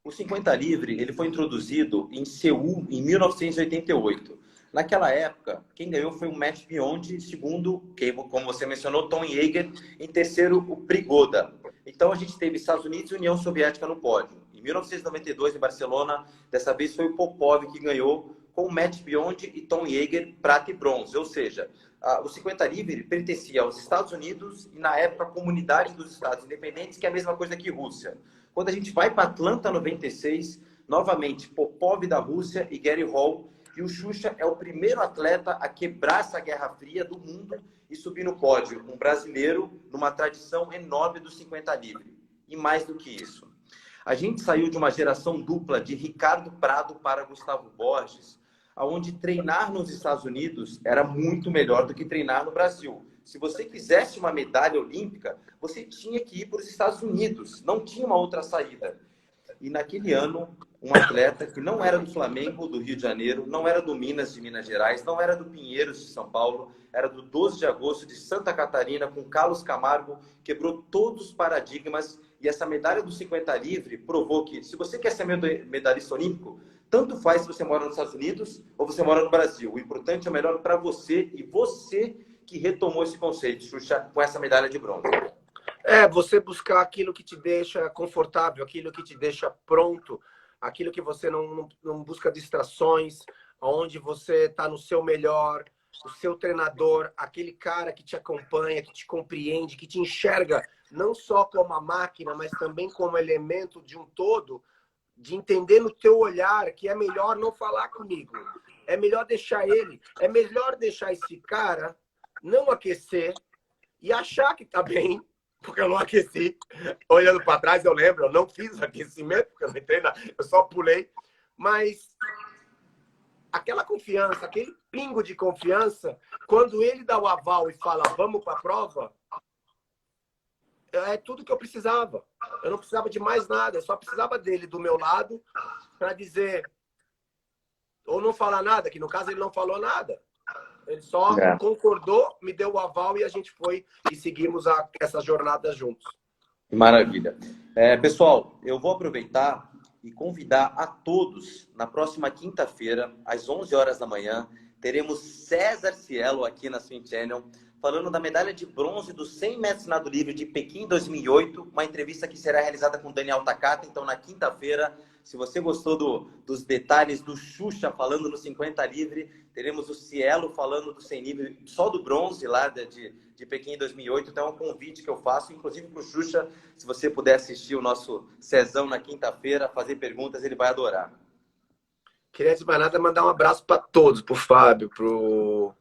O 50 livre ele foi introduzido em Seul em 1988. Naquela época, quem ganhou foi o Matt Biondi, segundo, como você mencionou, Tom Yeager, em terceiro, o Prigoda. Então, a gente teve Estados Unidos e União Soviética no pódio. Em 1992, em Barcelona, dessa vez foi o Popov que ganhou, com o Matt Biondi e Tom Yeager, prata e bronze. Ou seja, o 50 livre pertencia aos Estados Unidos e, na época, a Comunidade dos Estados Independentes, que é a mesma coisa que Rússia. Quando a gente vai para Atlanta 96, novamente, Popov da Rússia e Gary Hall. E o Xuxa é o primeiro atleta a quebrar essa Guerra Fria do mundo e subir no pódio. Um brasileiro numa tradição enorme do 50 livre. E mais do que isso. A gente saiu de uma geração dupla de Ricardo Prado para Gustavo Borges, onde treinar nos Estados Unidos era muito melhor do que treinar no Brasil. Se você quisesse uma medalha olímpica, você tinha que ir para os Estados Unidos. Não tinha uma outra saída. E naquele ano, um atleta que não era do Flamengo, do Rio de Janeiro, não era do Minas, de Minas Gerais, não era do Pinheiros, de São Paulo, era do 12 de agosto de Santa Catarina, com Carlos Camargo, quebrou todos os paradigmas. E essa medalha do 50 livre provou que, se você quer ser medalhista olímpico, tanto faz se você mora nos Estados Unidos ou você mora no Brasil. O importante é o melhor para você, e você que retomou esse conceito, Xuxa, com essa medalha de bronze. Você buscar aquilo que te deixa confortável, aquilo que te deixa pronto, aquilo que você não busca distrações, onde você está no seu melhor, o seu treinador, aquele cara que te acompanha, que te compreende, que te enxerga não só como a máquina, mas também como elemento de um todo, de entender no teu olhar que é melhor não falar comigo, é melhor deixar ele, é melhor deixar esse cara não aquecer e achar que tá bem, porque eu não aqueci. Olhando para trás, eu lembro, eu não fiz aquecimento, porque eu não entrei, eu só pulei. Mas aquela confiança, aquele pingo de confiança, quando ele dá o aval e fala, vamos para a prova, é tudo que eu precisava. Eu não precisava de mais nada, eu só precisava dele do meu lado para dizer, ou não falar nada, que no caso ele não falou nada. Ele só concordou, me deu o aval e a gente foi e seguimos essa jornada juntos. Maravilha. Pessoal, eu vou aproveitar e convidar a todos, na próxima quinta-feira, às 11 horas da manhã, teremos César Cielo aqui na Swim Channel, falando da medalha de bronze dos 100 metros nado livre de Pequim 2008, uma entrevista que será realizada com Daniel Takata. Então, na quinta-feira, se você gostou dos detalhes do Xuxa falando no 50 livre, teremos o Cielo falando do 100 livre, só do bronze lá de Pequim 2008. Então, é um convite que eu faço, inclusive para o Xuxa, se você puder assistir o nosso Cezão na quinta-feira, fazer perguntas, ele vai adorar. Queria, antes de mais nada, mandar um abraço para todos, para o Fábio, para o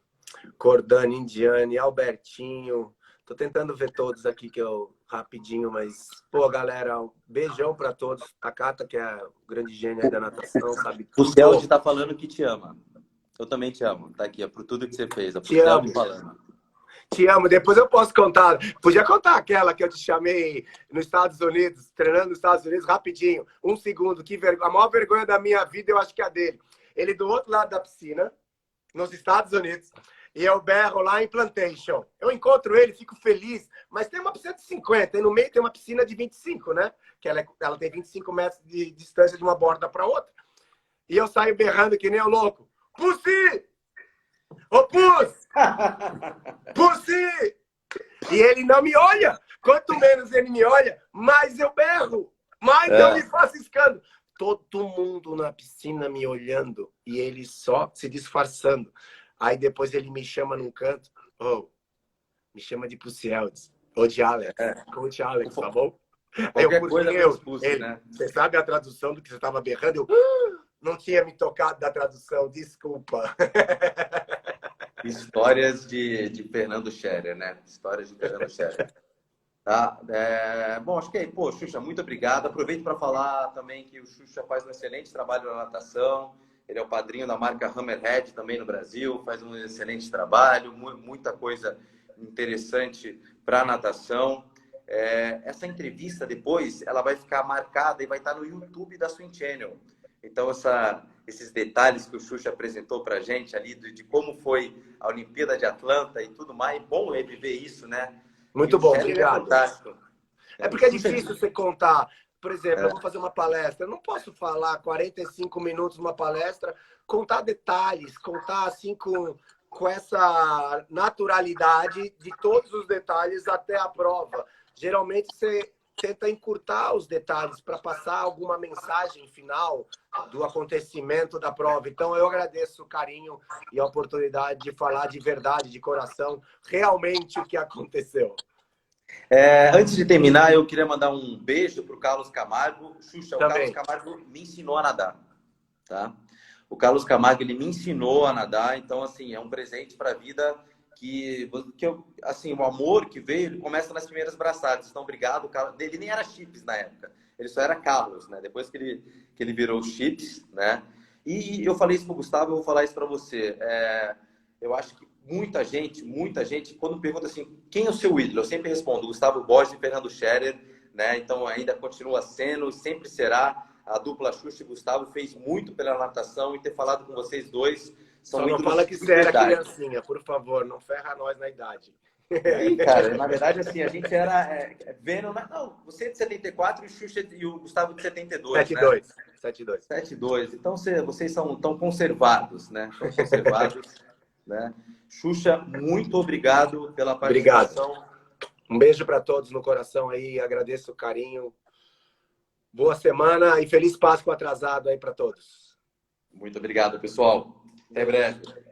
Cordani, Indiane, Albertinho. Tô tentando ver todos aqui, que eu rapidinho, mas... Pô, galera, um beijão para todos. A Cata, que é o grande gênio aí da natação, sabe tudo. O Celso tá falando que te ama. Eu também te amo. Tá aqui, é por tudo que você fez. Te amo. Te amo. Depois eu posso contar. Podia contar aquela que eu te chamei nos Estados Unidos, treinando nos Estados Unidos, rapidinho. Um segundo. Que vergonha. A maior vergonha da minha vida, eu acho que é a dele. Ele do outro lado da piscina, nos Estados Unidos, e eu berro lá em Plantation. Eu encontro ele, fico feliz, mas tem uma piscina de 50, e no meio tem uma piscina de 25, né? Que ela tem 25 metros de distância de uma borda para outra. E eu saio berrando que nem o louco. Pussy! Ô, Puss! Pussy! E ele não me olha. Quanto menos ele me olha, mais eu berro. Mais eu me faço escândalo. Todo mundo na piscina me olhando e ele só se disfarçando. Aí depois ele me chama num canto. Me chama de Pussy Eldes. Ou de Alex. Coach Alex, tá bom? Qualquer coisa Pussy, né? Você sabe a tradução do que você estava berrando? Eu não tinha me tocado da tradução, desculpa. Histórias de Fernando Scherer, né? Histórias de Fernando Scherer. Tá? Bom, acho que é. Pô, Xuxa, muito obrigado. Aproveito para falar também que o Xuxa faz um excelente trabalho na natação. Ele é o padrinho da marca Hammerhead também no Brasil. Faz um excelente trabalho, muita coisa interessante para a natação. Essa entrevista depois, ela vai ficar marcada e vai estar no YouTube da Swim Channel. Então, esses detalhes que o Xuxa apresentou para a gente ali, de como foi a Olimpíada de Atlanta e tudo mais, bom reviver isso, né? Muito bom, obrigado. É porque é difícil você contar por exemplo, eu vou fazer uma palestra, eu não posso falar 45 minutos uma palestra, contar detalhes, contar assim com essa naturalidade de todos os detalhes até a prova. Geralmente você tenta encurtar os detalhes para passar alguma mensagem final do acontecimento da prova. Então, eu agradeço o carinho e a oportunidade de falar de verdade, de coração, realmente o que aconteceu. Antes de terminar, eu queria mandar um beijo para o Carlos Camargo. Xuxa, Também. o Carlos Camargo me ensinou a nadar, tá? O Carlos Camargo, ele me ensinou a nadar, então, assim, é um presente para a vida assim, o amor que veio, ele começa nas primeiras braçadas. Então, obrigado, Carlos. Ele nem era Chips na época, ele só era Carlos, né? Depois que ele virou Chips, né? E eu falei isso para o Gustavo, eu vou falar isso para você. Eu acho que muita gente, quando pergunta assim, quem é o seu ídolo? Eu sempre respondo, Gustavo Borges e Fernando Scherer, né? Então, ainda continua sendo, sempre será. A dupla Xuxa e Gustavo fez muito pela natação, e ter falado com vocês dois são Só não ídolos fala que de você era verdade. criancinha, por favor, não ferra nós na idade. E aí, cara, na verdade, assim, a gente era vendo... Não, você é de 74 e o Xuxa e o Gustavo de 72, 7-2. né? 7-2. 7-2. Então, vocês são tão conservados, né? Tão conservados, né? Xuxa, muito obrigado pela participação. Obrigado. Um beijo para todos no coração aí, agradeço o carinho. Boa semana e feliz Páscoa atrasado aí para todos. Muito obrigado, pessoal. Até breve.